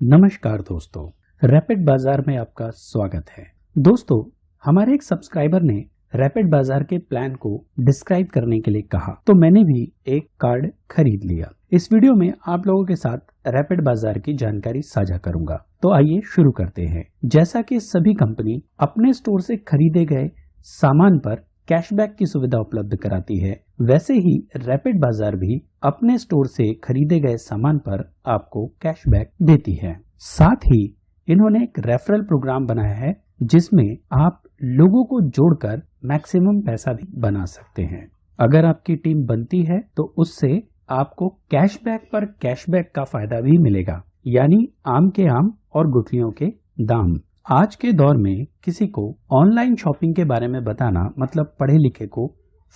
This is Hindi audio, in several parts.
नमस्कार दोस्तों, रैपिड बाजार में आपका स्वागत है। दोस्तों, हमारे एक सब्सक्राइबर ने रैपिड बाजार के प्लान को डिस्क्राइब करने के लिए कहा, तो मैंने भी एक कार्ड खरीद लिया। इस वीडियो में आप लोगों के साथ रैपिड बाजार की जानकारी साझा करूंगा। तो आइए शुरू करते हैं। जैसा कि सभी कंपनी अपने स्टोर से खरीदे गए सामान पर कैशबैक की सुविधा उपलब्ध कराती है, वैसे ही रैपिड बाजार भी अपने स्टोर से खरीदे गए सामान पर आपको कैशबैक देती है। साथ ही इन्होंने एक रेफरल प्रोग्राम बनाया है जिसमें आप लोगों को जोड़कर मैक्सिमम पैसा भी बना सकते हैं। अगर आपकी टीम बनती है तो उससे आपको कैशबैक पर कैशबैक का फायदा भी मिलेगा, यानी आम के आम और गुठलियों के दाम। आज के दौर में किसी को ऑनलाइन शॉपिंग के बारे में बताना मतलब पढ़े लिखे को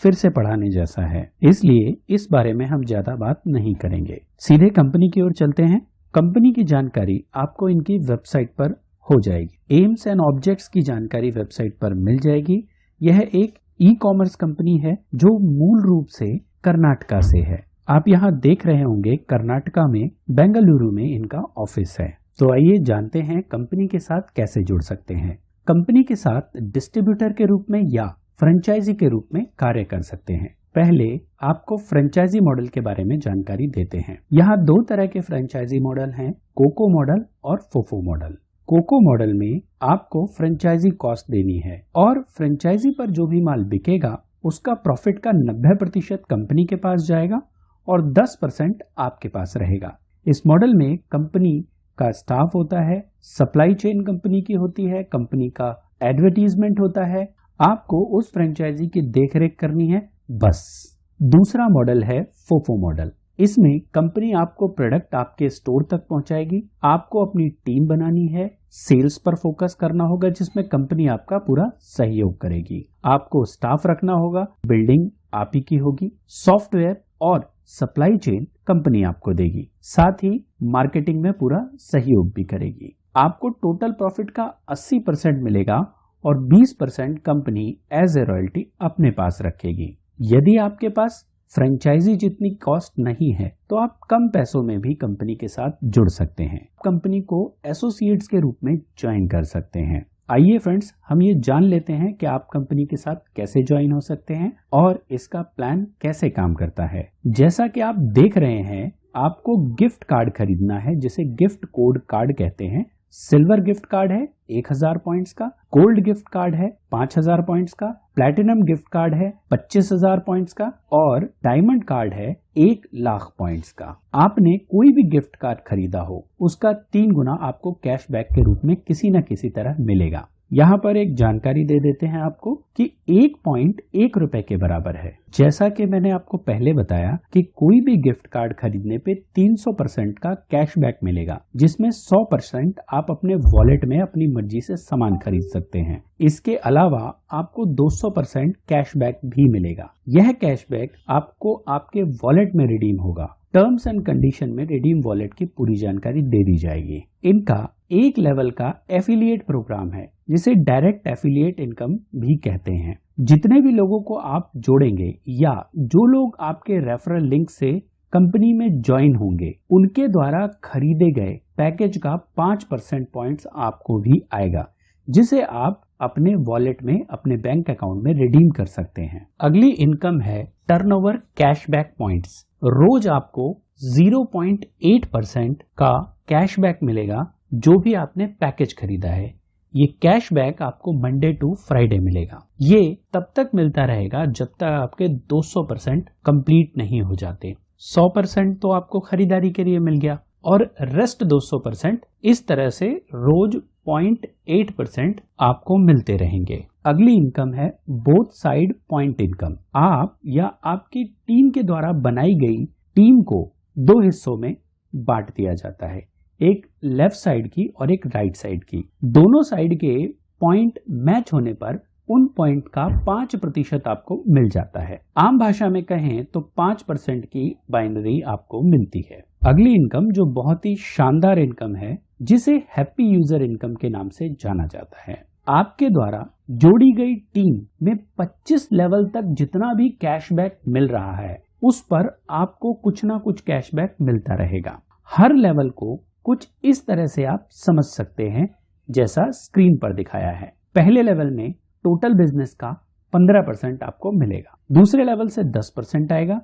फिर से पढ़ाने जैसा है, इसलिए इस बारे में हम ज्यादा बात नहीं करेंगे। सीधे कंपनी की ओर चलते हैं। कंपनी की जानकारी आपको इनकी वेबसाइट पर हो जाएगी। एम्स एंड ऑब्जेक्ट्स की जानकारी वेबसाइट पर मिल जाएगी। यह एक ई कॉमर्स कंपनी है जो मूल रूप से कर्नाटका से है। आप यहाँ देख रहे होंगे कर्नाटका में बेंगलुरु में इनका ऑफिस है। तो आइए जानते हैं कंपनी के साथ कैसे जुड़ सकते हैं। कंपनी के साथ डिस्ट्रीब्यूटर के रूप में या फ्रेंचाइजी के रूप में कार्य कर सकते हैं। पहले आपको फ्रेंचाइजी मॉडल के बारे में जानकारी देते हैं। यहाँ दो तरह के फ्रेंचाइजी मॉडल हैं, कोको मॉडल और फोफो मॉडल। कोको मॉडल में आपको फ्रेंचाइजी कॉस्ट देनी है और फ्रेंचाइजी पर जो भी माल बिकेगा उसका प्रॉफिट का 90% कंपनी के पास जाएगा और 10% आपके पास रहेगा। इस मॉडल में कंपनी का स्टाफ होता है, सप्लाई चेन कंपनी की होती है, कंपनी का एडवर्टीजमेंट होता है, आपको उस फ्रेंचाइजी की देखरेख करनी है बस। दूसरा मॉडल है फोफो मॉडल। इसमें कंपनी आपको प्रोडक्ट आपके स्टोर तक पहुंचाएगी, आपको अपनी टीम बनानी है, सेल्स पर फोकस करना होगा जिसमें कंपनी आपका पूरा सहयोग करेगी, आपको स्टाफ रखना होगा, बिल्डिंग आप ही की होगी, सॉफ्टवेयर और सप्लाई चेन कंपनी आपको देगी, साथ ही मार्केटिंग में पूरा सहयोग भी करेगी। आपको टोटल प्रॉफिट का 80% मिलेगा और 20% कंपनी एज ए रॉयल्टी अपने पास रखेगी। यदि आपके पास फ्रेंचाइजी जितनी कॉस्ट नहीं है तो आप कम पैसों में भी कंपनी के साथ जुड़ सकते हैं। कंपनी को एसोसिएट्स के रूप में ज्वाइन कर सकते हैं। आइए फ्रेंड्स, हम ये जान लेते हैं कि आप कंपनी के साथ कैसे ज्वाइन हो सकते हैं और इसका प्लान कैसे काम करता है। जैसा कि आप देख रहे हैं, आपको गिफ्ट कार्ड खरीदना है जिसे गिफ्ट कोड कार्ड कहते हैं। सिल्वर गिफ्ट कार्ड है 1000 पॉइंट्स का, गोल्ड गिफ्ट कार्ड है 5000 पॉइंट्स का, प्लैटिनम गिफ्ट कार्ड है 25000 पॉइंट्स का और डायमंड कार्ड है 1,00,000 पॉइंट्स का। आपने कोई भी गिफ्ट कार्ड खरीदा हो उसका 3 गुना आपको कैशबैक के रूप में किसी न किसी तरह मिलेगा। यहाँ पर एक जानकारी दे देते हैं आपको कि 1 पॉइंट 1 रुपए के बराबर है। जैसा कि मैंने आपको पहले बताया कि कोई भी गिफ्ट कार्ड खरीदने पे 300% का कैशबैक मिलेगा, जिसमें 100% आप अपने वॉलेट में अपनी मर्जी से सामान खरीद सकते हैं। इसके अलावा आपको 200% कैशबैक भी मिलेगा। यह कैशबैक आपको आपके वॉलेट में रिडीम होगा। टर्म्स एंड कंडीशन में रिडीम वॉलेट की पूरी जानकारी दे दी जाएगी। इनका एक लेवल का एफिलिएट प्रोग्राम है जिसे डायरेक्ट एफिलिएट इनकम भी कहते हैं। जितने भी लोगों को आप जोड़ेंगे या जो लोग आपके रेफरल लिंक से कंपनी में ज्वाइन होंगे उनके द्वारा खरीदे गए पैकेज का 5% पॉइंट्स आपको भी आएगा, जिसे आप अपने वॉलेट में अपने बैंक अकाउंट में रिडीम कर सकते हैं। अगली इनकम है टर्नओवर कैशबैक पॉइंट्स। रोज आपको 0.8% का कैशबैक मिलेगा जो भी आपने पैकेज खरीदा है। ये कैशबैक आपको मंडे टू फ्राइडे मिलेगा। ये तब तक मिलता रहेगा जब तक आपके 200% कंप्लीट नहीं हो जाते। 100% तो आपको खरीदारी के लिए मिल गया और रेस्ट 200% इस तरह से रोज 0.8% आपको मिलते रहेंगे। अगली इनकम है बोथ साइड पॉइंट इनकम। आप या आपकी टीम के द्वारा बनाई गई टीम को 2 हिस्सों में बांट दिया जाता है, एक लेफ्ट साइड की और एक राइट साइड की। दोनों साइड के पॉइंट मैच होने पर उन पॉइंट का 5% आपको मिल जाता है। आम भाषा में कहें तो 5% की बाइनरी आपको मिलती है। अगली इनकम जो बहुत ही शानदार इनकम है जिसे हैप्पी यूजर इनकम के नाम से जाना जाता है। आपके द्वारा जोड़ी गई टीम में 25 लेवल तक जितना भी कैशबैक मिल रहा है उस पर आपको कुछ ना कुछ कैशबैक मिलता रहेगा। हर लेवल को कुछ इस तरह से आप समझ सकते हैं जैसा स्क्रीन पर दिखाया है। पहले लेवल में टोटल बिजनेस का 15% आपको मिलेगा, दूसरे लेवल से 10% आएगा,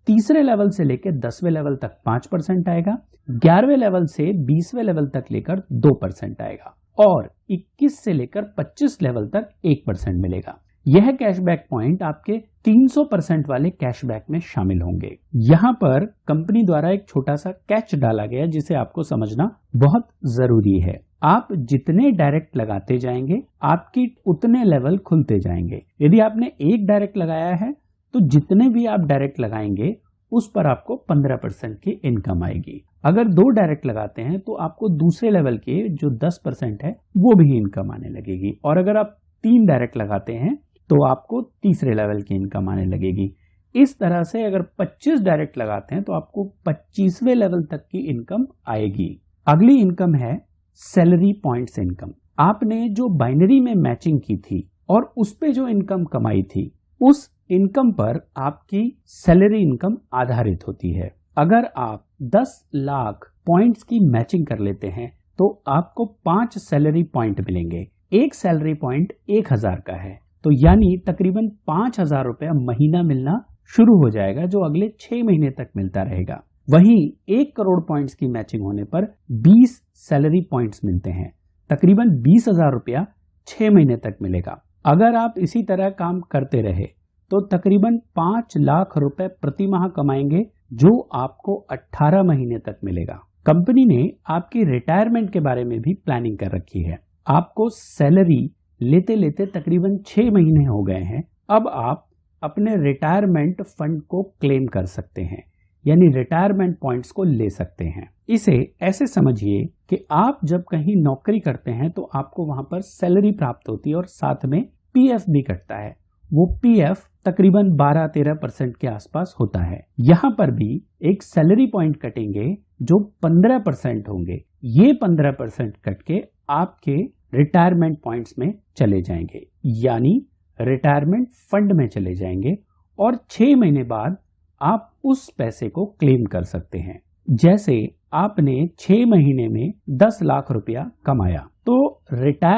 तीसरे लेवल से लेकर 10वें लेवल तक 5% आएगा, 11वें लेवल से 20वें लेवल तक लेकर 2% आएगा और 21 से लेकर 25 लेवल तक 1% मिलेगा। यह कैशबैक पॉइंट आपके 300% वाले कैशबैक में शामिल होंगे। यहाँ पर कंपनी द्वारा एक छोटा सा कैच डाला गया जिसे आपको समझना बहुत जरूरी है। आप जितने डायरेक्ट लगाते जाएंगे आपकी उतने लेवल खुलते जाएंगे। यदि आपने एक डायरेक्ट लगाया है तो जितने भी आप डायरेक्ट लगाएंगे उस पर आपको 15% की इनकम आएगी। अगर 2 डायरेक्ट लगाते हैं तो आपको दूसरे लेवल के जो 10% है वो भी इनकम आने लगेगी और अगर आप 3 डायरेक्ट लगाते हैं तो आपको तीसरे लेवल की इनकम आने लगेगी। इस तरह से अगर 25 डायरेक्ट लगाते हैं तो आपको 25वें लेवल तक की इनकम आएगी। अगली इनकम है सैलरी पॉइंट्स इनकम। आपने जो बाइनरी में मैचिंग की थी और उस पे जो इनकम कमाई थी उस इनकम पर आपकी सैलरी इनकम आधारित होती है। अगर आप 10 लाख पॉइंट्स की मैचिंग कर लेते हैं तो आपको 5 सैलरी पॉइंट मिलेंगे। एक सैलरी पॉइंट 1000 का है तो यानी तकरीबन 5000 रुपया महीना मिलना शुरू हो जाएगा जो अगले 6 महीने तक मिलता रहेगा। वहीं 1 करोड़ पॉइंट्स की मैचिंग होने पर 20 सैलरी पॉइंट्स मिलते हैं, तकरीबन 20,000 रुपया 6 महीने तक मिलेगा। अगर आप इसी तरह काम करते रहे तो तकरीबन 5 लाख रुपए प्रति माह कमाएंगे जो आपको 18 महीने तक मिलेगा। कंपनी ने आपकी रिटायरमेंट के बारे में भी प्लानिंग कर रखी है। आपको सैलरी लेते लेते तकरीबन 6 महीने हो गए हैं। अब आप अपने रिटायरमेंट फंड को क्लेम कर सकते हैं, यानी रिटायरमेंट पॉइंट्स को ले सकते हैं। इसे ऐसे समझिए कि आप जब कहीं नौकरी करते हैं तो आपको वहां पर सैलरी प्राप्त होती है और साथ में पीएफ भी कटता है। वो पीएफ तकरीबन 12-13% के आसपास होता है। यहाँ पर भी एक सैलरी पॉइंट कटेंगे जो 15% होंगे। ये 15% कट के आपके रिटायरमेंट पॉइंट्स में चले जाएंगे, यानी रिटायरमेंट फंड में चले जाएंगे और 6 महीने बाद आप उस पैसे को क्लेम कर सकते हैं। जैसे आपने 6 महीने में 10 लाख रुपया कमाया तो रिटायर